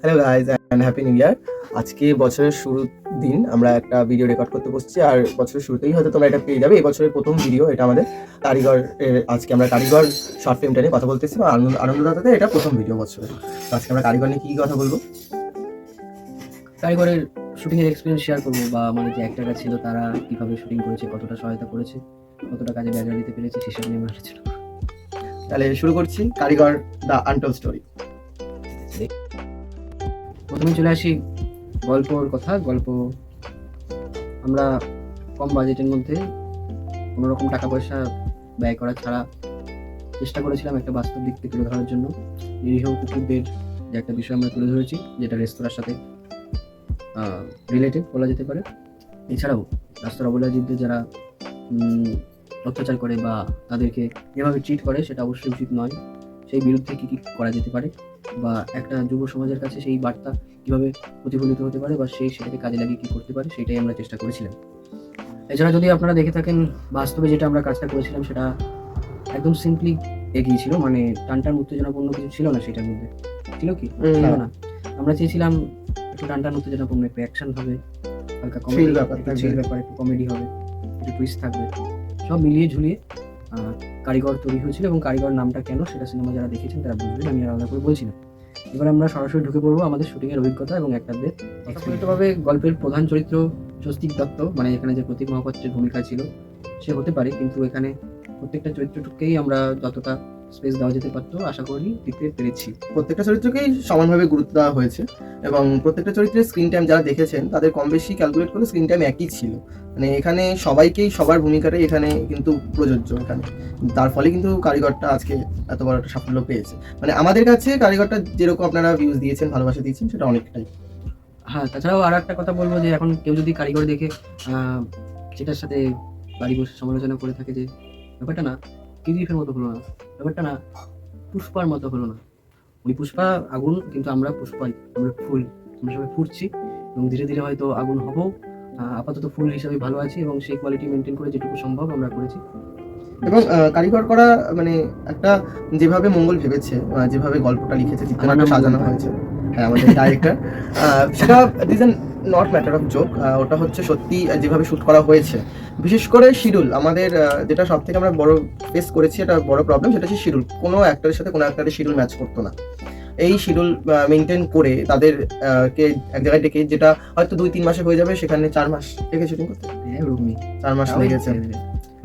Hello guys and happy new year. আজকে বছরের শুরুর দিন আমরা একটা ভিডিও রেকর্ড করতে বসছি, আর বছরের শুরুতেই হয়তো তোমরা এটা পেয়ে যাবে। এই বছরের প্রথম ভিডিও এটা আমাদের কারিগর আজকে আমরা কারিগর শর্ট ফিল্মটা নিয়ে কথা বলতেছি, বা আনন্দদাতাতে এটা প্রথম ভিডিও বছরের। তো আজকে আমরা কারিগর নিয়ে কী কথা বলবো, কারিগরের শুটিংয়ের এক্সপিরিয়েন্স শেয়ার করবো, বা আমাদের যে অ্যাক্টররা ছিল তারা কিভাবে শুটিং করেছে, কতটা সহায়তা করেছে, কতটা কাজে ব্যাঘাত দিতে পেরেছে, সেসব নিয়ে আমরা আলোচনা করবো। তাহলে শুরু করছি কারিগর দ্য আনটোল স্টোরি। প্রথমে চলে আসি গল্পর কথা। গল্প আমরা কম বাজেটের মধ্যে কোনো রকম টাকা পয়সা ব্যয় করা ছাড়া চেষ্টা করেছিলাম একটা বাস্তব দিককে তুলে ধরার জন্য। নিরীহ কুকুরদের যে একটা বিষয় আমরা তুলে ধরেছি, যেটা রেস্তোরাঁর সাথে রিলেটেড বলা যেতে পারে। এছাড়াও রাস্তার অবহেলাজীবদের যারা অত্যাচার করে বা তাদেরকে যেভাবে ট্রিট করে সেটা অবশ্যই উচিত নয়, সেই বিরুদ্ধে কী কী করা যেতে পারে, বা একটা যুব সমাজের কাছে সেই বার্তা কীভাবে প্রতিফলিত হতে পারে, বা সেটাকে কাজে লাগিয়ে কী করতে পারে, সেটাই আমরা চেষ্টা করেছিলাম। এছাড়া যদি আপনারা দেখে থাকেন, বাস্তবে যেটা আমরা কাজটা করেছিলাম সেটা একদম সিম্পলি এগিয়েছিল, মানে টানটান উত্তেজনাপূর্ণ কিছু ছিল না সেটার মধ্যে। ছিল কি? ছিল না। আমরা চেয়েছিলাম একটু টানটান উত্তেজনাপূর্ণ, একটু অ্যাকশন হবে, হালকা কমেডি ব্যাপার, একটু কমেডি হবে, একটু টুইস্ট থাকবে, সব মিলিয়ে ঝুলিয়ে কারিগর তৈরি হয়েছিল। এবং কারিগর নামটা কেন, সেটা সিনেমা যারা দেখেছেন তারা বুঝবেন, আমি আর আলাদা করে বলছি না। এবার আমরা সরাসরি ঢুকে পড়বো আমাদের শুটিংয়ের অভিজ্ঞতা এবং অ্যাক্টরদের এক্সপেরিয়েন্সভাবে। গল্পের প্রধান চরিত্র স্বস্তিক দত্ত, মানে এখানে যে প্রতীক মহাপাত্রের ভূমিকা ছিল সে হতে পারে, কিন্তু এখানে প্রত্যেকটা চরিত্রকেই আমরা যতটা স্পেস দেওয়া যেতে পারতো আশা করি দিতে পেরেছি। প্রত্যেকটা চরিত্রকেই সমানভাবে গুরুত্ব দেওয়া হয়েছে, এবং প্রত্যেকটা চরিত্রের স্ক্রিন টাইম যারা দেখেছেন তাদের কম বেশি ক্যালকুলেট করলে স্ক্রিন টাইম একই ছিল। মানে এখানে সবাইকেই সবার ভূমিকাটাই এখানে কিন্তু প্রযোজ্য এখানে। তার ফলে কিন্তু কারিগরটা আজকে এত বড় একটা সাফল্য পেয়েছে। মানে আমাদের কাছে কারিগরটা যেরকম আপনারা ভিউজ দিয়েছেন, ভালোবাসা দিয়েছেন, সেটা অনেকটাই। হ্যাঁ, তাছাড়াও আর একটা কথা বলবো যে এখন কেউ যদি কারিগর দেখে সেটার সাথে বাড়ি বসে সমালোচনা করে থাকে যে ব্যাপারটা না কেজিএফের মতো হলো না, ব্যাপারটা না পুষ্পার মতো হলো না। ওই পুষ্পা আগুন, কিন্তু আমরা পুষ্পাই, আমরা ফুল, আমরা সবাই ফুটছি এবং ধীরে ধীরে হয়তো আগুন হব। আপাতত ফুল হিসাবে ভালো আছি এবং সেই কোয়ালিটি মেনটেন করে যেটুকু সম্ভব আমরা করেছি। এবং কারিগর করা মানে একটা যেভাবে মঙ্গল ভেবেছে, যেভাবে গল্পটা লিখেছে, চিত্রনাট্য সাজানো হয়েছে, হ্যাঁ আমাদের ডাইরেক্টর, সেটা this N not matter of joke. ওটা হচ্ছে সত্যি যেভাবে শ্যুট করা হয়েছে। বিশেষ করে শিডিউল আমাদের যেটা সব থেকে আমরা বড় ফেস করেছি, একটা বড় প্রবলেম, সেটা হচ্ছে শিডিউল। কোনো অ্যাক্টরের সাথে কোনো অ্যাক্টরের শিডিউল ম্যাচ করতো না। এই শিডিউল মেনটেন করে তাদের কে এক জায়গায় ডেকে, যেটা হয়তো 2-3 মাসে হয়ে যাবে, সেখানে 4 মাস থেকে শুটিং করতে, 4 মাস লেগেছে,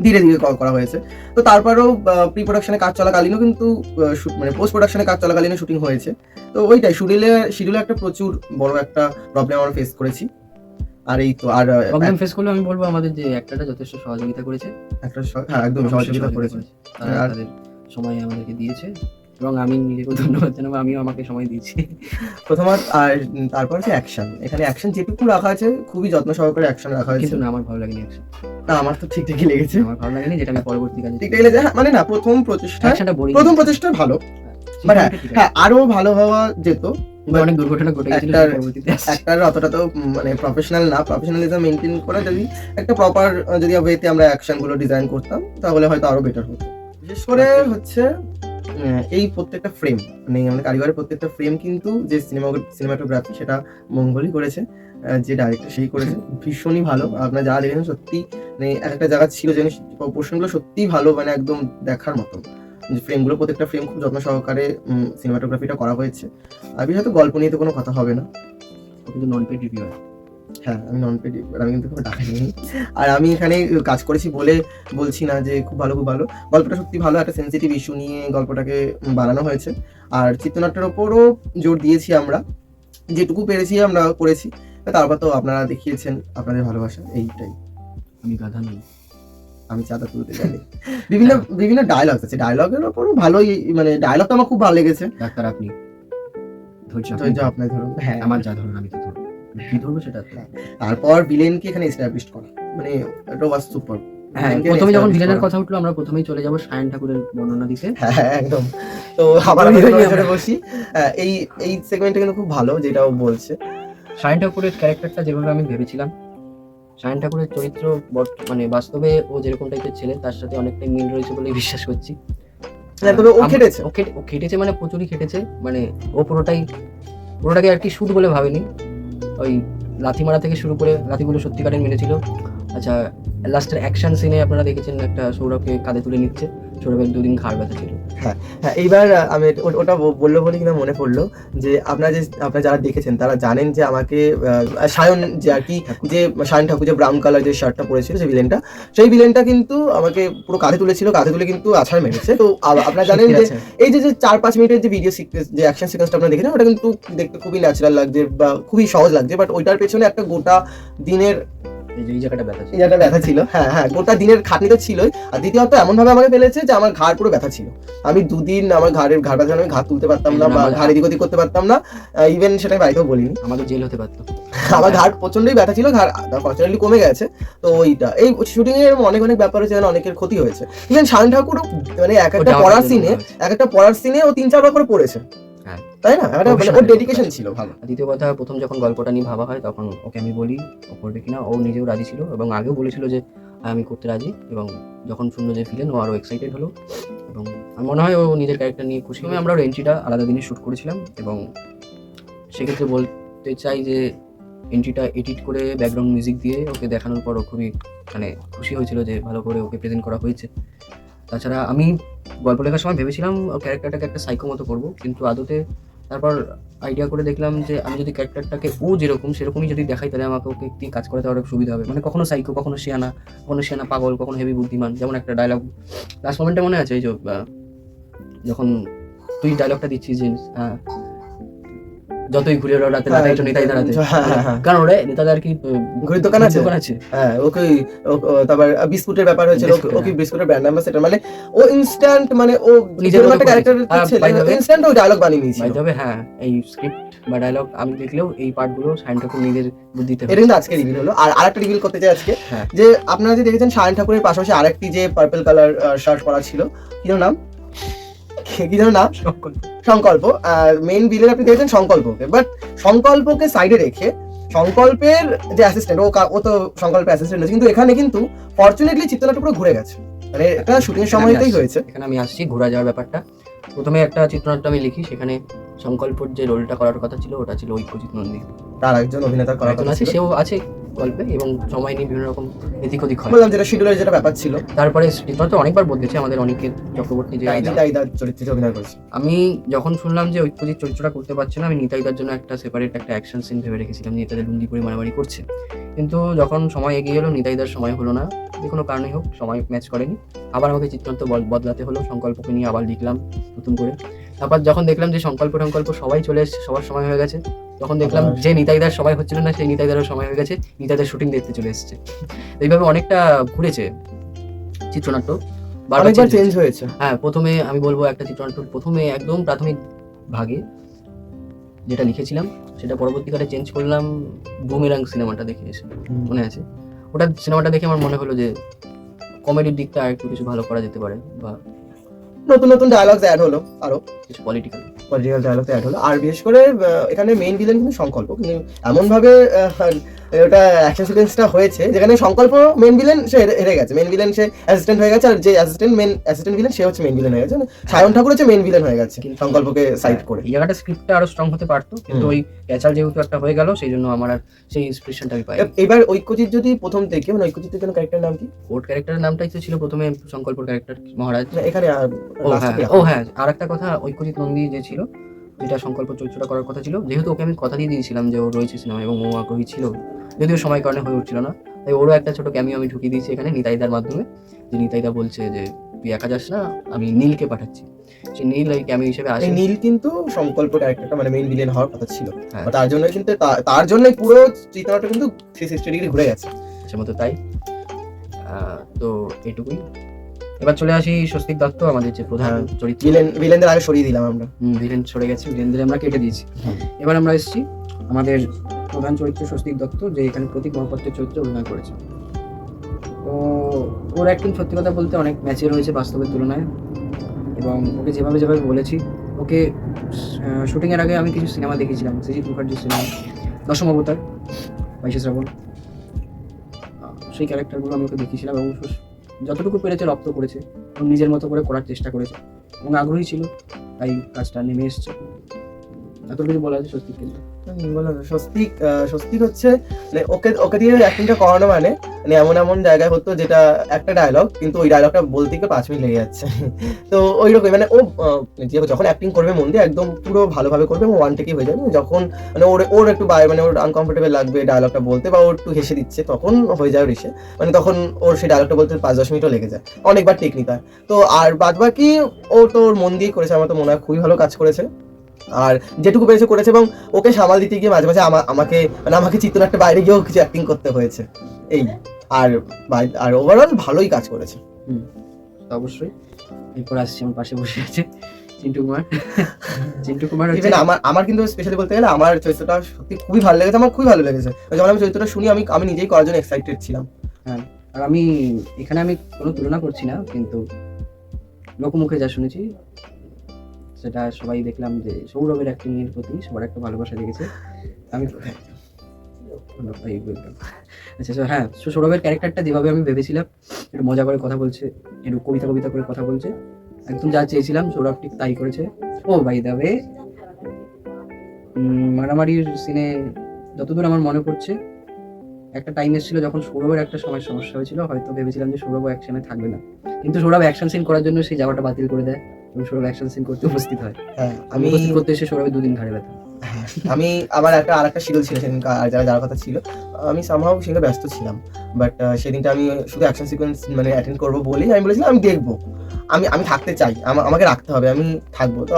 ধীরে ধীরে করা হয়েছে। তো তারপরেও প্রি প্রোডাকশনে কাজ চলাকালীনও কিন্তু মানে পোস্ট প্রোডাকশনে কাজ চলাকালীনও শুটিং হয়েছে। তো ওইটাই শিডিউলে একটা প্রচুর বড় একটা প্রবলেম আমরা ফেস করেছি। আর এই তো আর প্রবলেম ফেস করলে আমি বলবো আমাদের যে অ্যাক্টরটা যথেষ্ট সহযোগিতা করেছে, হ্যাঁ একদম সহযোগিতা করেছে, আর তাদের সময় আমাদেরকে দিয়েছে, এবং আমি নিজেকে ধন্যবাদ জানাবো, আমিও আমাকে সময় দিয়েছি প্রথমত। আর তারপর হচ্ছে অ্যাকশন। এখানে অ্যাকশন যেটুকু রাখা আছে খুবই যত্ন সহকারে অ্যাকশন রাখা হয়েছে। কিন্তু না, আমার ভালো লাগেনি অ্যাকশন। না, আমার তো ঠিকঠাকই লেগেছে। আমার ভালো লাগেনি, যেটা আমি পরবর্তী কাজে ঠিকঠাকই লেগেছে। মানে না, প্রথম প্রচেষ্টা ভালো, বাট হ্যাঁ আরো ভালো হওয়া যেত। অনেক দুর্ঘটনা ঘটে গেছিল পরবর্তীতে। একটা অতটা তো মানে প্রফেশনাল না, প্রফেশনালিজম মেনটেন করে যদি একটা প্রপার যদি ওয়েতে আমরা অ্যাকশন গুলো ডিজাইন করতাম তাহলে হয়তো আরো বেটার হতো। বিশেষ করে হচ্ছে এই প্রত্যেকটা ফ্রেম, মানে আমাদের কারিগরের প্রত্যেকটা ফ্রেম কিন্তু যে সিনেমাটোগ্রাফি সেটা মঙ্গলই করেছে, যে ডাইরেক্টর সেই করেছে, ভীষণই ভালো। আপনারা যারা দেখেছেন সত্যি মানে একটা জায়গা ছিল যে পোর্শনগুলো সত্যিই ভালো, মানে একদম দেখার মতো। ফ্রেমগুলো প্রত্যেকটা ফ্রেম খুব যত্ন সহকারে সিনেমাটোগ্রাফিটা করা হয়েছে। আর বিশেষত গল্প নিয়ে তো কোনো কথা হবে না, কিন্তু নন পেড রিভিউয়ার। হ্যাঁ আমি নন পেড, আমি কিন্তু কোনো টাকা নিই। আর আমি এখানে কাজ করেছি বলে বলছি না যে খুব ভালো গল্পটা সত্যি ভালো। একটা সেন্সিটিভ ইস্যু নিয়ে গল্পটাকে বানানো হয়েছে, আর চিত্রনাট্যের ওপরও জোর দিয়েছি আমরা, যেটুকু পেরেছি আমরা করেছি। তারপর তো আপনারা দেখিয়েছেন আপনাদের ভালোবাসা, এইটাই। আমি গাধা নই, আমি চাঁদা তুলতে জানি। বিভিন্ন ডায়লগ আছে, ডায়লগের ওপরও ভালোই, মানে ডায়লগটা আমার খুব ভালো লেগেছে। ডাক্তার আপনি ধৈর্য আপনার ধরুন, হ্যাঁ আমার যা ধরুন আমি তো ধরুন, কি ধরবো সেটা। তারপর ভিলেনকে এখানে এস্টাবলিশ করা, মানে এটা ওয়াজ সুপার। হ্যাঁ, প্রথমে যখন ভিলেনের কথা উঠলো আমরা প্রথমেই চলে যাবো সায়ন ঠাকুরের বর্ণনা দিতে। হ্যাঁ একদম। তো আবার বসি, এই সেগমেন্টটা কিন্তু খুব ভালো যেটা ও বলছে। সায়ন ঠাকুরের ক্যারেক্টারটা যেভাবে আমি ভেবেছিলাম, সায়ন ঠাকুরের চরিত্র মানে বাস্তবে ও যেরকম টাইপের ছেলে তার সাথে অনেকটাই মিল রয়েছে বলে বিশ্বাস করছি। তবে ও খেটেছে, ও খেটেছে, মানে প্রচুরই খেটেছে। মানে ও পুরোটাই পুরোটাকে আর কি শ্যুট বলে ভাবিনি, ওই লাথি মারা থেকে শুরু করে লাথিগুলো সত্যিকারের মেরেছিল। আচ্ছা, লাস্টের অ্যাকশন সিনে আপনারা দেখেছেন একটা সৌরভকে কাঁধে তুলে নিচ্ছে, সৌরভের দুদিন ঘাড় ব্যথা ছিল। হ্যাঁ, এইবার আমি ওটা বললো বলে কিনা মনে পড়লো যে আপনারা যারা দেখেছেন তারা জানেন যে আমাকে সায়ন যে আর কি, যে সায়ন ঠাকুর যে ব্রাউন কালার যে শার্টটা পরেছিল যে ভিলেনটা, সেই ভিলেনটা কিন্তু আমাকে পুরো কাঁধে তুলেছিল, কাঁধে তুলে কিন্তু আছাড় মেরেছে। তো আপনারা জানেন যে এই যে 4-5 মিনিটের যে ভিডিও সিকোয়েন্স, যে অ্যাকশন সিকোয়েন্সটা আপনারা দেখেছেন, ওটা কিন্তু দেখতে খুবই ন্যাচারাল লাগছে বা খুবই সহজ লাগছে, বাট ওইটার পেছনে একটা গোটা দিনের এই জায়গাটা ব্যথা ছিল, এই জায়গাটা ব্যথা ছিল। হ্যাঁ হ্যাঁ, গোটা দিনের খাটনি তো ছিলই, আর দ্বিতীয়ত এমন ভাবে আমাকে ফেলেছে যে আমার ঘাড় পুরো ব্যথা ছিল। আমি 2 দিন আমার ঘাড় ব্যথা, আমি ঘাড় তুলতে পারতাম না বা ঘাড় এদিক ওদিক করতে পারতাম না, ইভেন সেটা বাড়িতেও বলিনি। আমাদের জেল হতে পারতো। আমার ঘাড় প্রচন্ডই ব্যথা ছিল, ঘাড় ফর্চুনেটলি কমে গেছে। তো ওইটা এই শুটিং এর অনেক ব্যাপার হচ্ছে, অনেকের ক্ষতি হয়েছে। ইভেন সায়ন ঠাকুরও মানে এক একটা পড়ার সিনে ও 3-4 বার করে পড়েছে, তাই না? ওর ডেডিকেশন ছিল ভালো। দ্বিতীয় কথা, প্রথম যখন গল্পটা নিয়ে ভাবা হয় তখন ওকে আমি বলি ও করবে কিনা, ও নিজেও রাজি ছিল এবং আগেও বলেছিল যে আমি করতে রাজি, এবং যখন শুনলো যে ভিলেন ও আরও এক্সাইটেড হলো এবং আমার মনে হয় ও নিজের ক্যারেক্টার নিয়ে খুশি। আমরা ওর এন্ট্রিটা আলাদা দিনে শ্যুট করেছিলাম এবং সেক্ষেত্রে বলতে চাই যে এন্ট্রিটা এডিট করে ব্যাকগ্রাউন্ড মিউজিক দিয়ে ওকে দেখানোর পর ও খুবই মানে খুশি হয়েছিল যে ভালো করে ওকে প্রেজেন্ট করা হয়েছে। তাছাড়া আমি গল্প লেখার সময় ভেবেছিলাম ও ক্যারেক্টারটাকে একটা সাইকো মতো করবো, কিন্তু আদতে তারপর আইডিয়া করে দেখলাম যে আমি যদি ক্যারেক্টারটাকে ও যেরকম সেরকমই যদি দেখাই, তাহলে আমাকে ওকে একটি কাজ করতে অনেক সুবিধা হবে। মানে কখনো সাইকো, কখনো শিয়ানা পাগল, কখনো হেভি বুদ্ধিমান। যেমন একটা ডায়লগ লাস্ট মোমেন্টে মনে আছে, এই যে যখন তুই ডায়লগটা দিচ্ছিস যে যতই ঘুরে ওরা রাতে নেতাই দাঁড়াতে, কারণ ওরা নেতাদার কি ঘড়ির দোকান আছে। হ্যাঁ, ওকে তারপর বিস্কুটের ব্যাপার হয়েছিল, ওকে বিস্কুটের ব্র্যান্ড অ্যাম্বাসেডর, মানে ও ইনস্ট্যান্ট, মানে ও নিজের একটা ক্যারেক্টার ইনস্ট্যান্ট ও ডায়লগ বানিয়ে নিয়েছিল। তবে হ্যাঁ, এই স্ক্রিপ্ট বা ডায়লগ আমি দেখলেও এই পার্টগুলো সায়ন ঠাকুর নিজের বুদ্ধিতে। এটা কিন্তু আজকে রিভিল হলো। আর আরেকটা রিভিল করতে চাই আজকে, যে আপনারা যে দেখেছেন সায়ন ঠাকুরের পাশাপাশি আরেকটি যে পার্পল কালার শার্ট পরা ছিল, কি নাম সংকল্প। মেইন ভিলেন আপনি দেখেছেন সংকল্পকে, বাট সংকল্পকে সাইডে রেখে সংকল্পের যে অ্যাসিস্ট্যান্ট, ও তো সংকল্পের অ্যাসিস্ট্যান্ট আছে, কিন্তু এখানে কিন্তু ফরচুনেটলি চিত্রনাট্য পুরো ঘুরে গেছে, মানে এটা শুটিং এর সময়তেই হয়েছে। এখানে আমি আসছি ঘোরা যাওয়ার ব্যাপারটা। প্রথমে একটা চিত্রনাট্য আমি লিখি, সেখানে সংকল্পর যে রোলটা করার কথা ছিল ওটা ছিল ঐক্যজিৎ নন্দী, তার একজন অভিনেতা করার কথা ছিল, সেও আছে গল্পে এবং সময় নিয়ে বিভিন্ন রকম এদিক ওদিক হয়, বললাম যেটা শিডিউলের যেটা ব্যাপার ছিল। তারপরে চিত্রনাট্য অনেকবার বদলেছে, আমাদের অনেকের চক্রবর্তী যে নিতাইদার চরিত্রে অভিনয় করেছে। আমি যখন শুনলাম যে ঐক্যজিৎ চরিত্রটা করতে পারছে না, আমি নিতাইদার জন্য একটা সেপারেট একটা অ্যাকশন সিন ভেবে রেখেছিলাম, নিতাইদার লুঙ্গি পরে মারামারি করছে। কিন্তু যখন সময় এগিয়ে গেলো, নিতাইদার সময় হলো না, যে কোনো কারণেই হোক সময় ম্যাচ করেনি, আবার আমাকে চিত্রনাট্য বদলাতে হলো, সংকল্পকে নিয়ে আবার লিখলাম নতুন করে। তারপর যখন দেখলাম যে সংকল্প সবাই চলে এসছে, সবার সময় হয়ে গেছে, তখন দেখলাম যে নিতাইদার সময় হচ্ছিল না, সেই নিতাইদারও সময় হয়ে গেছে, নিতাইদার শুটিং দেখতে চলে এসছে। এইভাবে অনেকটা ঘুরেছে চিত্রনাট্য, বারবার চেঞ্জ হয়েছে। হ্যাঁ, প্রথমে আমি বলবো একটা চিত্রনাট্য প্রথমে একদম প্রাথমিক ভাগে যেটা লিখেছিলাম সেটা পরবর্তীকালে চেঞ্জ করলাম বুমেরাং সিনেমাটা দেখে এসে, মনে আছে? ওটা সিনেমাটা দেখে আমার মনে হলো যে কমেডির দিকটা একটু কিছু ভালো করা যেতে পারে, বা নতুন ডায়ালগস অ্যাড হলো, আরো কিছু পলিটিক্যাল ডায়ালগস অ্যাড হলো। আর বিশেষ করে এখানে মেইন ভিলেন কিন্তু সংকল্প, কিন্তু এমন ভাবে ওটা অ্যাকশন সিকোয়েন্সটা হয়েছে যেখানে সংকল্প মেইন ভিলেন সে হেরে গেছে, মেইন ভিলেন সে অ্যাসিস্ট্যান্ট হয়ে গেছে, আর যে অ্যাসিস্ট্যান্ট ভিলেন সে হচ্ছে মেইন ভিলেন হয়ে গেছে, সায়ন ঠাকুর হচ্ছে মেইন ভিলেন হয়ে গেছে সংকল্পকে সাইড করে। এই জায়গাটা স্ক্রিপ্টটা আরো স্ট্রং হতে পারতো, কিন্তু ওই ক্যাচাল যেহেতু একটা হয়ে গেল, সেই জন্য আমার আর সেই ইন্সপিরেশনটা আমি পাই। এবার ঐক্যজিৎ যদি প্রথম থেকে, মানে ঐক্যজিতের জন্য ক্যারেক্টারের নাম কি? ওর ক্যারেক্টারের নামটাই তো ছিল প্রথমে সংকল্পর ক্যারেক্টার মহারাজ। এখানে হ্যাঁ, আর একটা কথা, ঐক্যজিৎ নন্দী যে ছিল, যেটা সংকল্প চরিত্রটা করার কথা ছিল, যেহেতু ওকে আমি কথা দিয়ে দিয়েছিলাম যে ও রয়েছে সিনেমা এবং ও আগ্রহী ছিল, যদিও সময় কারণে হয়ে উঠছিল না, তাই ওরও একটা ছোট ক্যামিও আমি ঢুকিয়ে দিয়েছি এখানে নিতাইদার মাধ্যমে। যে নিতাইদা বলছে যে তুই একা যাস না, আমি নীলকে পাঠাচ্ছি, সে নীল এই ক্যামিও হিসেবে আসে। নীল কিন্তু সংকল্প ক্যারেক্টারটা মানে মেইন ভিলেন হওয়ার কথা ছিল, তার জন্য কিন্তু তার জন্যই পুরো চিত্রনাট্য কিন্তু 360 ডিগ্রি ঘুরে গেছে মতো। তাই তো এইটুকুই। এবার চলে আসি স্বস্তিক দত্ত, আমাদের যে প্রধান চরিত্র। ভিলেনদের আগে সরিয়ে দিলাম আমরা, ভিলেন সরে গেছে, ভিলেনদের আমরা কেটে দিয়েছি। এবার আমরা এসেছি আমাদের প্রধান চরিত্র স্বস্তিক দত্ত, যে এখানে প্রতীক মহাপাত্রের চরিত্রে অভিনয় করেছে। তো ওর অ্যাক্টিং সত্যি কথা বলতে অনেক ম্যাচিওর হয়েছে বাস্তবের তুলনায়, এবং ওকে যেভাবে বলেছি, ওকে শুটিংয়ের আগে আমি কিছু সিনেমা দেখেছিলাম, সৃজিত মুখার্জির সিনেমা দশম অবতার, 22শে শ্রাবণ, সেই ক্যারেক্টারগুলো আমি ওকে দেখিয়েছিলাম এবং যতটুকু পেরেছে রপ্ত করেছে, ও নিজের মতো করে করার চেষ্টা করেছে এবং আগ্রহী ছিল, তাই কাজটা নেমে এসছে। এত কিছু বলা আছে স্বস্তিক কিন্তু বললাম না, স্বস্তিক হচ্ছে মানে ওকে ওকে দিয়ে অ্যাক্টিংটা করানো মানে এমন এমন জায়গায় হতো যেটা একটা ডায়লগ কিন্তু ওই ডায়লগটা বলতে গিয়ে 5 মিনিট লেগে যাচ্ছে। তো ওই রকম মানে ও যখন অ্যাক্টিং করবে মন দিয়ে একদম পুরো ভালোভাবে করবে এবং ওয়ান টেকেই হয়ে যাবে। যখন মানে ওর একটু মানে ওর আনকমফোর্টেবল লাগবে ডায়লগটা বলতে বা ওর একটু হেসে দিচ্ছে তখন হয়ে যায় ওর এসে মানে তখন ওর সেই ডায়লগটা বলতে 5-10 মিনিটও লেগে যায়, অনেকবার টেক নিতে হয়। তো আর বাদ বাকি ও তো ওর মন দিয়ে করেছে, আমার তো মনে হয় খুবই ভালো কাজ করেছে। আর যেটুকু পেরেছে করেছে এবং ওকে সামাল দিতে গিয়ে মাঝে মাঝে আমাকে চিত্রনাট্যের বাইরে গিয়েও কিছু অ্যাক্টিং করতে হয়েছে এই। আর আর ওভারঅল ভালোই কাজ করেছে। তো অবশ্যই। এরপর আসছি আমার পাশে বসে আছে চিন্টু কুমার। চিন্টু কুমার ইভেন আমার কিন্তু স্পেশালি বলতে গেলে আমার চরিত্রটা সত্যি খুবই ভালো লেগেছে, আমার খুবই ভালো লেগেছে। যখন আমি চরিত্রটা শুনি আমি নিজেই করার জন্য এক্সাইটেড ছিলাম। হ্যাঁ, আর আমি এখানে কোনো তুলনা করছি না, কিন্তু লোকমুখে যা শুনেছি সেটা সবাই দেখলাম যে সৌরভের অ্যাক্টিং এর প্রতি সবার একটা ভালোবাসা লেগেছে। আমি আচ্ছা হ্যাঁ, সৌরভের ক্যারেক্টারটা যেভাবে আমি ভেবেছিলাম, একটু মজা করে কথা বলছে, একটু কবিতা করে কথা বলছে, একদম যা চেয়েছিলাম সৌরভ ঠিক তাই করেছে। ও বাই দ্য ওয়ে, মারামারির সিনে যতদূর আমার মনে পড়ছে একটা টাইম এসেছিল যখন সৌরভের একটা সময় সমস্যা হয়েছিল, হয়তো ভেবেছিলাম যে সৌরভ অ্যাকশনে থাকবে না, কিন্তু সৌরভ অ্যাকশন সিন করার জন্য সেই যাওয়াটা বাতিল করে দেয় এবং সৌরভ অ্যাকশন সিন করতে উপস্থিত হয়। হ্যাঁ, আমি উপস্থিত করতে এসে সৌরভের 2 দিন ঘাড়ে ব্যথা। আমি আবার আরেকটা শিডিউল ছিল সেদিন, আর যাওয়ার কথা ছিল, আমি সামহাও সেদিন ব্যস্ত ছিলাম। বাট সেদিনটা আমি শুধু অ্যাকশন সিকোয়েন্স মানে অ্যাটেন্ড করবো বলেই আমি বলেছিলাম আমি দেখবো, আমি থাকতে চাই, আমাকে রাখতে হবে, আমি থাকবো। তো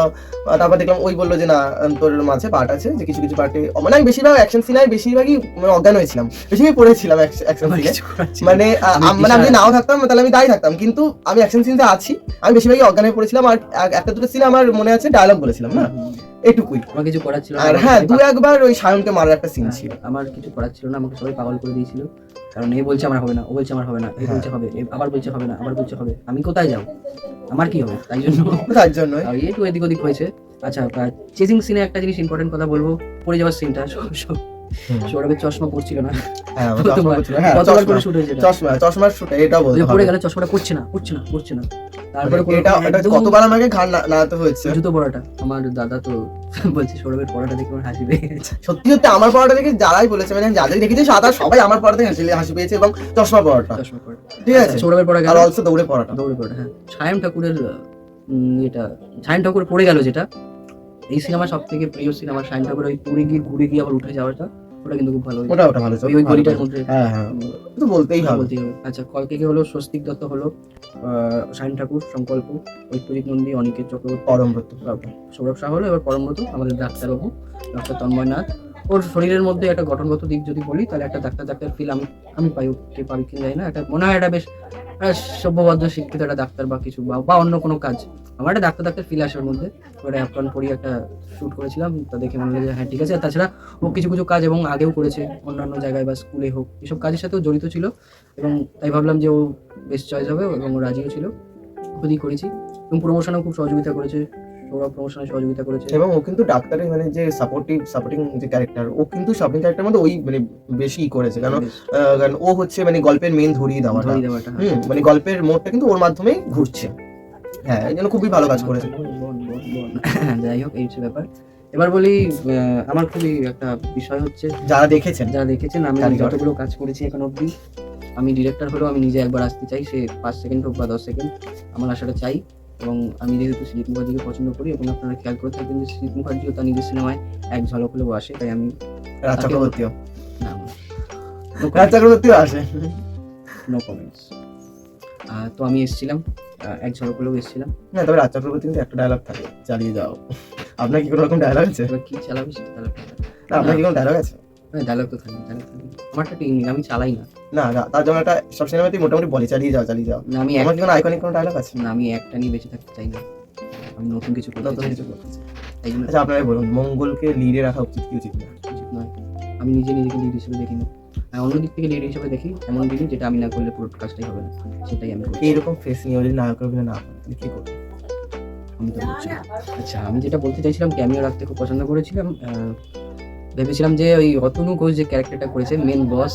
তারপর দেখলাম ওই বললো যে না তোর মাঝে পার্ট আছে, যে কিছু কিছু পার্টে মানে আমি বেশিরভাগ অ্যাকশন সিনে বেশিরভাগই মানে অজ্ঞান হয়েছিলাম, বেশিরভাগই পড়েছিলাম অ্যাকশন সিনে। মানে আমি যদি নাও থাকতাম তাহলে আমি দাঁড়িয়ে থাকতাম, কিন্তু আমি অ্যাকশন সিনতে আছি, আমি বেশিরভাগই অজ্ঞান হয়ে পড়েছিলাম। আর একটা দুটো সিনে আমার মনে আছে ডায়লগ বলেছিলাম না, এটুকুই। আমার কিছু করার ছিল না। আর হ্যাঁ, দু একবার ওই সায়নকে মারার একটা সিন ছিল। আমার কিছু করার ছিল না, আমাকে সবাই পাগল করে দিয়েছিল, কারণ এ বলছে আমার হবে না, ও বলছে আমার হবে না, এ বলছে হবে, আবার বলছে হবে না, আবার বলছে হবে, আমি কোথায় যাবো, আমার কি হবে, তার জন্য একটু এদিক ওদিক হয়েছে। আচ্ছা, চেজিং সিনে একটা জিনিস ইম্পর্টেন্ট কথা বলবো, পড়ে যাওয়ার সিনটা, সৌরভের চশমা পড়ছিল না, চশমার শুট এটাও বলতে হবে, পড়ে গেলে চশমাটা পড়ছে না। তারপরে এটা কতবার আমাকে ঘাড় নাড়াতে হয়েছে। জুতো পড়াটা আমার দাদা তো বলছে সৌরভের পড়াটা দেখে আমার হাসি পেয়ে গেছে। সত্যি আমার পড়াটা দেখে যারাই বলেছে মানে যাদের দেখেছে সবাই আমার পড়া দেখে হাসি পেয়েছে, এবং চশমা পড়াটা ঠিক আছে, সৌরভের পড়া আর অলসো দৌড়ে পড়াটা। হ্যাঁ, সায়ন ঠাকুরের সায়ন ঠাকুর পড়ে গেল, যেটা এই সিনেমা সব থেকে প্রিয় সিনেমা সায়ন ঠাকুর, ওই ঘুরে গিয়ে আবার উঠে যাওয়াটা, ওটা কিন্তু খুব ভালো। ওটা ভালো, ওই গলিটার মধ্যে তো বলতেই হবে। আচ্ছা, কলকে হলো স্বস্তিক দত্ত, হলো সায়ন ঠাকুর, সংকল্প, ঐশ্বরিক নন্দী, অনিকেত চক্রবর্তী, পরমব্রত, সৌরভ শাহ হলো, এবার পরমব্রত আমাদের ডাক্তারবাবু, ডক্টর তন্ময় নাথ। ওর শরীরের মধ্যে একটা গঠনগত দিক যদি বলি তাহলে একটা ডাক্তার ফিল আমি পাই, কে পাবি কিনা জানি না, এটা মনে হয় এটা বেশ সভ্যবদ্ধ শিক্ষিত একটা ডাক্তার বা কিছু বা অন্য কোনো কাজ, আমার একটা ডাক্তার ফিল আসে ওর মধ্যে। ওটা অ্যাপ্রন পরি একটা শ্যুট করেছিলাম, তা দেখে মনে হলো যে হ্যাঁ ঠিক আছে। আর তাছাড়া ও কিছু কাজ এবং আগেও করেছে অন্যান্য জায়গায় বা স্কুলে হোক, এসব কাজের সাথেও জড়িত ছিল, এবং তাই ভাবলাম যে ও বেস্ট চয়েস হবে, এবং ও রাজিও ছিল, খুবই করেছি। এবং প্রমোশনেও খুব সহযোগিতা করেছে, সৌরভ প্রমোশনে সহযোগিতা করেছে, এবং ও কিন্তু ডাক্তারের মানে যে সাপোর্টিং যে ক্যারেক্টার, ও কিন্তু সাপোর্টিং ক্যারেক্টারের মধ্যে ওই মানে বেশি করেছে, কারণ ও হচ্ছে মানে গল্পের মেইন ধরিয়ে দেওয়াটা, মানে গল্পের মোড়টা কিন্তু ওর মাধ্যমেই ঘুরছে। হ্যাঁ, এই জন্য খুবই ভালো কাজ করেছে। যাই হোক, এই হচ্ছে ব্যাপার। এবার বলি, আমার খুবই একটা বিষয় হচ্ছে, যারা দেখেছেন আমি যতগুলো কাজ করেছি এখন অবধি, আমি ডিরেক্টর হলেও আমি নিজে একবার আসতে চাই, সে 5 সেকেন্ড হোক বা 10 সেকেন্ড, আমার আসাটা চাই। এবং আমি যেহেতু সৃজিত মুখার্জিকে পছন্দ করি, এবং আপনারা খেয়াল করে থাকবেন যে সৃজিত মুখার্জিও তার নিজের সিনেমায় এক ঝলক হলেও আসে, তাই আমি রাজ চক্রবর্তীও আসে, নো কমেন্টস। তো আমি এসেছিলাম, এক ঝলক হলেও এসেছিলাম না, তবে রাজ চক্রবর্তী কিন্তু একটা ডায়লগ থাকে, চালিয়ে যাও। আপনার কি কোনো রকম ডায়লগ আছে? কি চালাবি সেটা ডায়লগ, আপনার কি কোনো ডায়লগ আছে? ডায়লগ তো থাকবে, আমার একটা টেকনিক, আমি চালাই না, তার জন্য একটা সব সিনেমাতেই মোটামুটি বলে চালিয়ে যাও। না, আমি আমার কি কোনো আইকনিক কোনো ডায়লগ আছে? না, আমি একটা নিয়ে বেঁচে থাকতে চাই না, আমি নতুন কিছু করতে চাই। আচ্ছা, আপনারা বলুন, মঙ্গলকে লিডে রাখা উচিত কি উচিত নয়? আমি নিজেকে লিড হিসেবে দেখি না, অন্য দিক থেকে লিড হিসেবে দেখি, এমন দিনই যেটা আমি না করলে পুরো কাজটাই হবে না, সেটাই আমি করি। এইরকম ফেস নিয়ে যদি নায়ক অভিনয় না করেন তাহলে কি করবেন? আমি তো বলছি। আচ্ছা, আমি যেটা বলতে চাইছিলাম, ক্যামিও রাখতে খুব পছন্দ করেছিলাম, ভেবেছিলাম যে ওই অতনু ঘোষ যে ক্যারেক্টারটা করেছে মেন বস,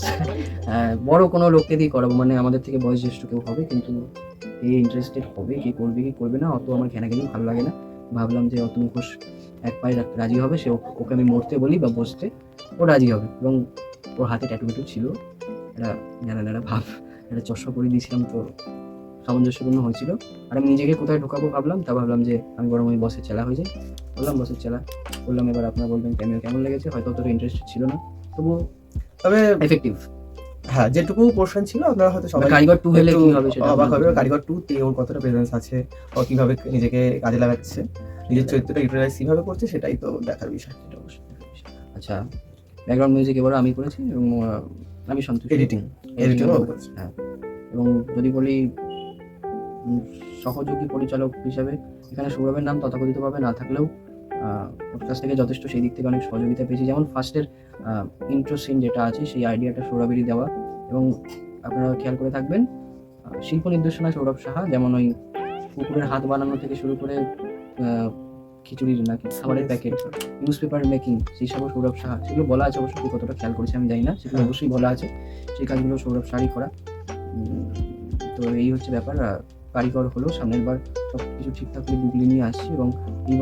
বড় কোনো লোককে দিয়ে করাবো, মানে আমাদের থেকে বয়োজ্যেষ্ঠ কেউ হবে, কিন্তু এ ইন্টারেস্টেড হবে, কি করবে কি করবে না অত আমার ঘেনাঘেনি ভালো লাগে না। ভাবলাম যে অতনু ঘোষ এক পায়ে রাজি হবে, সে ওকে আমি মরতে বলি বা বসতে, ও রাজি হবে। এবং ওর হাতে ট্যাটু ছিল, একটা ন্যাড়া ন্যাড়া ভাব, একটা চশমা পরিয়ে দিয়েছিলাম, তো সামঞ্জস্যপূর্ণ হয়েছিল। আর আমি নিজেকে কোথায় ঢোকাবো ভাবলাম, তা ভাবলাম যে আমি বরং ওই বসের চেলা হয়ে যাই। বললাম বসের চেলা, বললাম এবার আপনারা বলবেন ক্যামিও কেমন লেগেছে। হয়তো অতটা ইন্টারেস্ট ছিল না, তবুও তবে এফেক্টিভ। হ্যাঁ, যেটুকু পোর্শন ছিল আপনারা হয়তো সবাই কারিগর 2 হলে একটু কি হবে সেটা অবাক হবে। আপনারা কারিগর 2 তে ওর কতটা প্রেজেন্স আছে, ও কিভাবে নিজেকে কাজে লাগাচ্ছে, নিজের চরিত্রটা ইউটিলাইজ কিভাবে করছে, সেটাই তো দেখার বিষয়। এটা অবশ্যই। আচ্ছা, ব্যাকগ্রাউন্ড মিউজিক এবার আমি করেছি এবং আমি সন্তুষ্ট। এডিটিং ও করছে। হ্যাঁ, এবং যদি বলি সহযোগী পরিচালক হিসাবে এখানে সৌরভের নাম তথাকথিতভাবে না থাকলেও ওর কাছ থেকে যথেষ্ট সেই দিক থেকে অনেক সহযোগিতা পেয়েছি। যেমন ফার্স্টের ইন্ট্রো সিন যেটা আছে, সেই আইডিয়াটা সৌরভেরই দেওয়া। এবং আপনারা খেয়াল করে থাকবেন, শিল্প নির্দেশনা সৌরভ সাহা। যেমন ওই কুকুরের হাত বানানো থেকে শুরু করে খিচুড়ির নাকি খাবারের প্যাকেট, নিউজ পেপার মেকিং, সেই সব সৌরভ সাহা। সেগুলো বলা আছে, অবশ্যই কতটা খেয়াল করেছে আমি জানি না, সেগুলো অবশ্যই বলা আছে। সেই কাজগুলো সৌরভ সাহাই করা। তো এই হচ্ছে ব্যাপার। কারিগর হলো, সামনের বার সব কিছু ঠিকঠাক করে গুগলি নিয়ে আসছি। এবং এই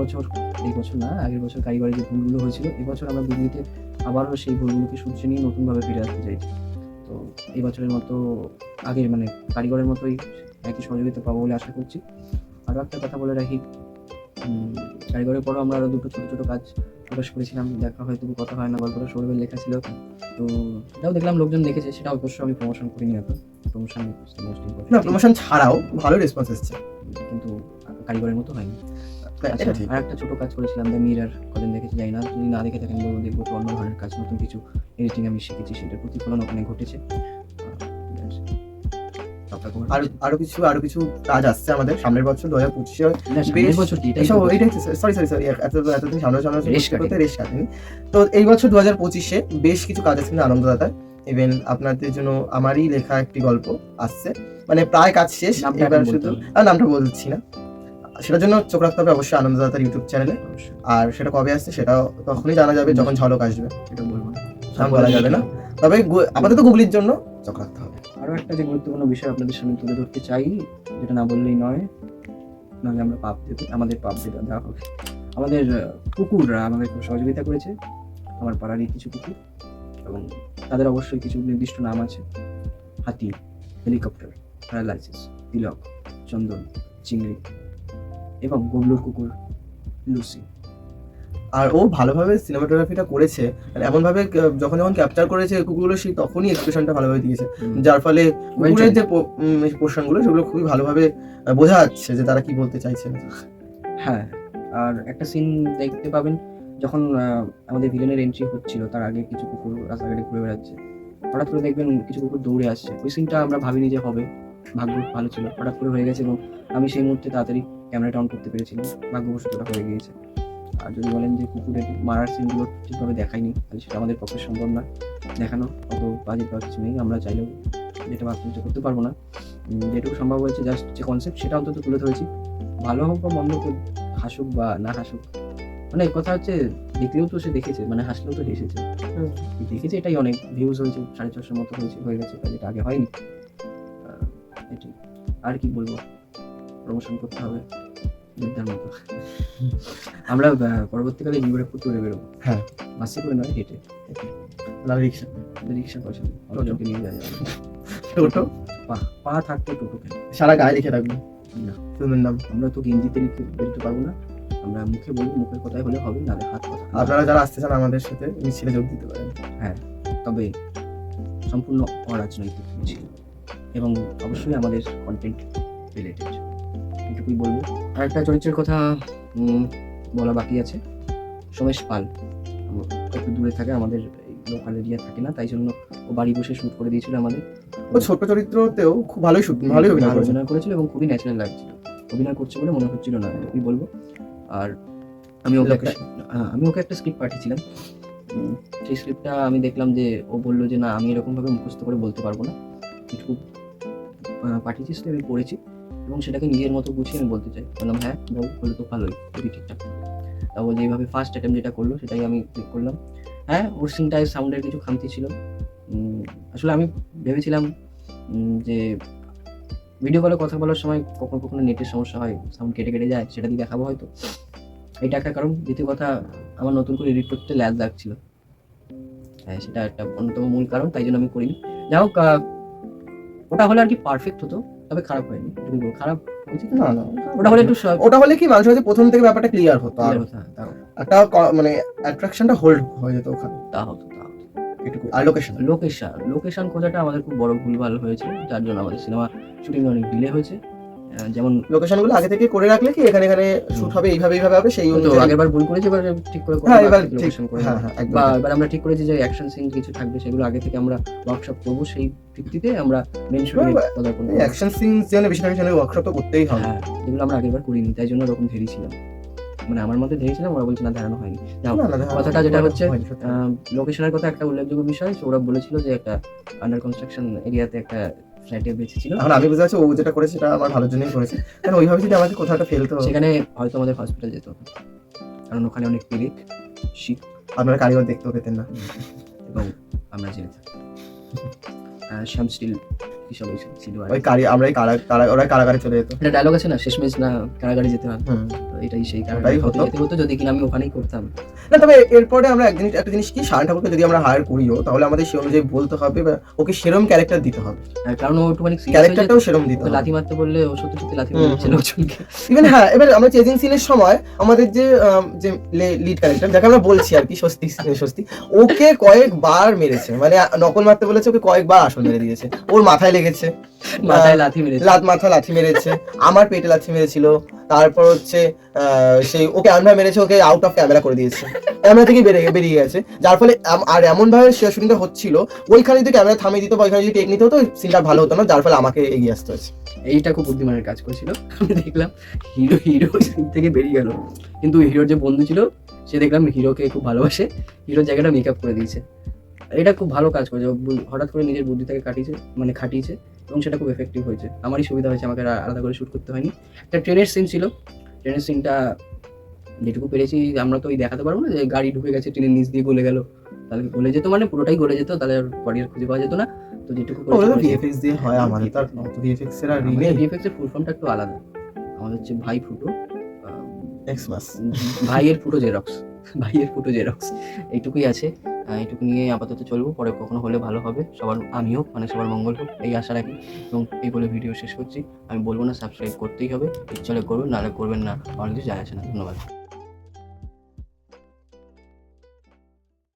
বছর না, আগের বছর কারিগরের যে ভুলগুলো হয়েছিল, এবছর আমরা গুগলিতে আবারও সেই ভুলগুলোকে শুধরে নিয়ে নতুনভাবে ফিরে আসতে চাইছি। তো এই বছরের মতো আগের মানে কারিগরের মতোই একই সহযোগিতা পাবো বলে আশা করছি। আরও একটা কথা বলে রাখি, কারিগরের পরও আমরা আরও দুটো ছোটো ছোটো কাজ প্রকাশ করেছিলাম, দেখা হয় তবু কথা হয় না। গল্পটা সৌরভের লেখা ছিল, তো সেটাও দেখলাম লোকজন দেখেছে। সেটা অবশ্য আমি প্রমোশন করিনি এখন, প্রমোশন ছাড়াও ভালো রেসপন্স এসেছে, কিন্তু কারিগরের মতো হয়নি। এটা ঠিক। আর একটা ছোট কাজ করেছিলাম, দ্য মিরর, কদিন দেখেছি জানি না, যদি না দেখে থাকেন বলবো দেখবো। তো অন্য ধরনের কাজ, নতুন কিছু এডিটিং আমি শিখেছি, সেটার প্রতিফলন ওখানে ঘটেছে। আরো কিছু কাজ আসছে আমাদের সামনের বছর 2025-এ। এতদিন সামনে রেশ কাটেনি, তো এই বছর 2025-এ বেশ কিছু কাজ আছে আনন্দদাতার। ইভেন আপনাদের জন্য আমারই লেখা একটি গল্প আসছে, মানে প্রায় কাজ শেষ, এবার শুধু নামটা বলছি না, সেটার জন্য চোখ রাখতে হবে অবশ্যই আনন্দদাতার ইউটিউব চ্যানেলে। আর সেটা কবে আসছে সেটা তখনই জানা যাবে, যখন ঝলক আসবে। এটা বলবো না, বলা যাবে না, তবে আপাতত গুগলির জন্য চোখ রাখতে হবে। আরো একটা যে গুরুত্বপূর্ণ বিষয় আপনাদের সামনে তুলে ধরতে চাই, যেটা না বললেই নয়, নাহলে আমরা পাপ দেবো, আমাদের পাপ দেওয়া হবে। আমাদের কুকুররা আমাদের খুব সহযোগিতা করেছে, আমার পাড়ারই কিছু কুকুর, এবং তাদের অবশ্যই কিছু নির্দিষ্ট নাম আছে: হাতি, হেলিকপ্টার, প্যারালাইসিস, তিলক, চন্দন, চিংড়ি এবং গবলুর কুকুর লুসি। আর ও ভালোভাবে সিনেমাটোগ্রাফিটা করেছে, মানে এমন ভাবে যখন ক্যাপচার করেছে কুকুরগুলো, সেই তখনই এক্সপ্রেশনটা ভালোভাবে দিয়েছে, যার ফলে কুকুরের যে পোর্শনগুলো সেগুলো খুবই ভালোভাবে বোঝা যাচ্ছে যে তারা কি বলতে চাইছে। হ্যাঁ, আর একটা সিন দেখতে পাবেন যখন আমাদের ভিলেনের এন্ট্রি হচ্ছিল, তার আগে কিছু কুকুর রাস্তাঘাটে ঘুরে বেড়াচ্ছে, হঠাৎ করে দেখবেন কিছু কুকুর দৌড়ে আসছে। ওই সিনটা আমরা ভাবিনি যে হবে, ভাগ্য ভালো ছিল, হঠাৎ করে হয়ে গেছে এবং আমি সেই মুহূর্তে তাড়াতাড়ি ক্যামেরাটা অন করতে পেরেছিলাম, ভাগ্যবশত ওটা হয়ে গিয়েছে। আর যদি বলেন যে কুকুরের মারার সিনগুলো ঠিকভাবে দেখায়নি, তাহলে সেটা আমাদের পক্ষে সম্ভব না দেখানো, অত বাজেট বা কিছু নেই। আমরা চাইলেও যেটা ভাবছি সেটা করতে পারবো না, যেটুকু সম্ভব হয়েছে জাস্ট যে কনসেপ্ট সেটা অন্তত তুলে ধরেছি। ভালো হোক বা মন্দ, কেউ হাসুক বা না হাসুক, মানে কথা হচ্ছে দেখলেও তো সে দেখেছে, মানে হাসলেও তো হেসেছে, দেখেছে, এটাই অনেক। ভিউজ হয়েছে 450 মতো হয়ে গেছে, যেটা আগে হয়নি। এটাই, আর কি বলবো, প্রমোশন করতে হবে যোদ্ধার মতো। আমরা পরবর্তীকালে ভিডিওটা করতে বেরোবো, হ্যাঁ, বাসে করে নয়, হেঁটে, রিক্সা পয়সা টোটোকে নিয়ে যাওয়া যাবে, টোটো পা থাকতে টোটোকে সারা গায়ে লিখে রাখবো না সুন্দর নাম। আমরা তো গেঞ্জিতে লিখে বেরোতে পারবো না, আমরা মুখে বলবো, মুখের কথাই হলে হবে, নাহলে হাত কথা। আপনারা যারা আসতে চান আমাদের সাথে মিছিলে যোগ দিতে পারেন। হ্যাঁ, তবে সম্পূর্ণ অরাজনৈতিক মিছিল এবং অবশ্যই আমাদের কন্টেন্ট রিলেটেড, এটুকুই বলবো। আর একটা চরিত্রের কথা বলা বাকি আছে, সোমেশ পাল। একটু দূরে থাকে, আমাদের লোকাল এরিয়া থাকে না, তাই জন্য ও বাড়ি বসে শুট করে দিয়েছিল আমাদের। ও ছোট চরিত্রতেও খুব ভালোই অভিনয় করেছিল এবং খুবই ন্যাচারাল লাগছিল। অভিনয় করছে বলে মনে হচ্ছিল না, এটুকুই বলবো। আর আমি ওকে একটা স্ক্রিপ্ট পাঠিয়েছিলাম, সেই স্ক্রিপ্টটা আমি দেখলাম যে ও বললো যে না, আমি এরকমভাবে মুখস্থ করে বলতে পারবো না, কিছু পাঠিয়েছিস, আমি পড়েছি এবং সেটাকে নিজের মতো গুছিয়ে আমি বলতে চাই। বললাম হ্যাঁ বলে তো ভালোই, খুবই ঠিকঠাক। তা ও যেভাবে ফার্স্ট অ্যাটেম্প যেটা করলো সেটাই আমি ক্লিক করলাম। হ্যাঁ, ওর সিনটায় সাউন্ডের কিছু খামতি ছিল। আসলে আমি ভেবেছিলাম যে ভিডিও কলে কথা বলার সময় কখনো নেটের সমস্যা হয়, সাউন্ড কেটে যায়, সেটা দিয়ে দেখাবো হয়তো। এটা একটা কারণ। দ্বিতীয় কথা, আমার নতুন করে এডিট করতে ল্যাজ লাগছিল, হ্যাঁ সেটা একটা অন্যতম মূল কারণ, তাই জন্য আমি করিনি। যাই হোক, ওটা হলে আর কি পারফেক্ট হতো, তবে খারাপ হয়নি। এটুকুই বলবো। খারাপ হয়েছে কি? না না, ওটা হলে একটু ওটা হলে কি মানুষের কাছে প্রথম থেকে ব্যাপারটা ক্লিয়ার হতো, আর clear হতো, হ্যাঁ, একটা মানে অ্যাট্রাকশনটা হোল্ড হয়ে যেত ওখানে, তা হতো। এটুকু। আর লোকেশন লোকেশন খোঁজাটা আমাদের খুব বড় ভুলভাল হয়েছে, যার জন্য আমাদের সিনেমা শুটিং অনেক ডিলে হয়েছে। যেমন লোকেশনগুলো আগে থেকে করে রাখলে কি এখানে শুট হবে, এইভাবে হবে, সেই তো অনুযায়ী। আগেরবার ভুল করেছি, এবার ঠিক করে হ্যাঁ, এবার ঠিক, লোকেশন করে হ্যাঁ নেবো। হ্যাঁ একদম। বা এবার আমরা ঠিক করেছি যে অ্যাকশন সিন কিছু থাকবে, সেগুলো আগে থেকে আমরা ওয়ার্কশপ করবো, সেই ভিত্তিতে আমরা মেন শুটিং পদার্পণ করবো। অ্যাকশন সিনস যেন বেশি থাকে, সেখানে ওয়ার্কশপ তো করতেই হবে। হ্যাঁ, যেগুলো আমরা আগেরবার করিনি, তাই জন্য ওরকম ধেরেছিলাম, মানে আমার মধ্যে ধেরেছিলাম, ওরা বলছে না ধারণা হয়নি। যাও, না, না, কথাটা যেটা হচ্ছে হয়নি, সত্যি। লোকেশনের কথা একটা উল্লেখযোগ্য বিষয়, সৌরভ বলেছিল যে একটা আন্ডার কনস্ট্রাকশন এরিয়াতে একটা ফ্ল্যাটে বেঁচেছিল, এখন আমি বুঝতে পারছি ও যেটা করেছে সেটা আমার ভালোর জন্যই করেছে, কারণ ওইভাবে যদি আমাকে কোথাও একটা ফেলতো, সেখানে হয়তো আমাদের হসপিটাল যেতে হতো, কারণ ওখানে অনেক পিরিক শীত আপনারা কারিগর দেখতেও পেতেন না। এবং আমরা জেনে থাকি শ্যাম স্টিল কিসব এইসব ছিল আর ওই কি। আমরা ওরা কারাগারে চলে যেত। একটা ডায়লগ আছে না, শেষমেশ না কারাগারে যেতে হয়, হুম। তো এটাই সেই ওটাই কারাগারে হতে হতো। যেতে হতো, যদি কিনা আমি ওখানেই করতাম। না, তবে এরপরে আমরা একটা জিনিস কি, শায়ন ঠাকুরকে যদি আমরা হায়ার করিও, তাহলে আমাদের সেই অনুযায়ী বলতে হবে বা ওকে সেরম ক্যারেক্টার দিতে হবে, কারণ ও একটুখানি serious হয়ে ক্যারেক্টারটাও যেত, সেরম দিতে তো হবে। লাথি মারতে বললে ও সত্যি সত্যি লাথি মেরে দিচ্ছে লোকজনকে। ইভেন হ্যাঁ, এবার আমরা চেজিং সিনের সময় আমাদের যে লিড ক্যারেক্টার, যাকে আমরা বলছি আর কি, স্বস্তি, ওকে কয়েকবার মেরেছে, মানে নকল মারতে বলেছে, ওকে কয়েকবার আসল মেরে দিয়েছে, ওর মাথায় লেগেছে, মাথায় লাথি মেরেছে। মাথায় লাথি মেরেছে, আমার পেটে লাথি মেরেছিল, তারপর হচ্ছে সেই ওকে আমরা মেরেছে, ওকে আউট অফ ক্যামেরা করে দিয়েছে, ক্যামেরা থেকে বেরিয়ে গেছে, যার ফলে আর এমন ভাবে শুটিংটা হচ্ছিল, ওইখানে যদি ক্যামেরা থামিয়ে দিত বা ওইখানে যদি টেক নিতে হতো, সিনটা ভালো হতো না, যার ফলে আমাকে এগিয়ে আসতে হয়েছে। এইটা খুব বুদ্ধিমানের কাজ করেছিল। আমি দেখলাম হিরো সিন থেকে বেরিয়ে গেল, কিন্তু হিরোর যে বন্ধু ছিল সে দেখলাম হিরোকে খুব ভালোবাসে, হিরোর জায়গাটা মেকআপ করে দিয়েছে। এটা খুব ভালো কাজ করেছে, ও হঠাৎ করে নিজের বুদ্ধিটাকে খাটিয়েছে এবং সেটা খুব এফেক্টিভ হয়েছে। আমারই সুবিধা হয়েছে, আমাকে আলাদা করে শ্যুট করতে হয়নি। একটা ট্রেনের সিন ছিল, ট্রেনের সিনটা যেটুকু পেরেছি, আমরা তো ওই দেখাতে পারবো না যে গাড়ি ঢুকে গেছে ট্রেনের নিচ দিয়ে গলে গেল, তাহলে গলে যেত, মানে পুরোটাই গলে যেত, তাহলে আর বডি আর খুঁজে পাওয়া যেত না। তো যেটুকু ওগুলো তো ভিএফএক্স দিয়ে হয়, আমাদের তার ভিএফএক্স এর আর রিলে ভিএফএক্স এর ফুল ফর্মটা একটু আলাদা। আমাদের হচ্ছে ভাই ফুটো, এক্সমাস। ভাইয়ের ফুটো জেরক্স, এইটুকুই আছে। এইটুকু নিয়ে আপাতত চলবো, পরে কখনো হলে ভালো হবে, সবার সবার মঙ্গল হোক এই আশা রাখি। এবং এই বলে ভিডিও শেষ করছি। আমি বলবো না সাবস্ক্রাইব করতেই হবে, ইচ্ছা হলে করবেন, নাহলে করবেন না, আমার কিছু যায় আসে না। ধন্যবাদ।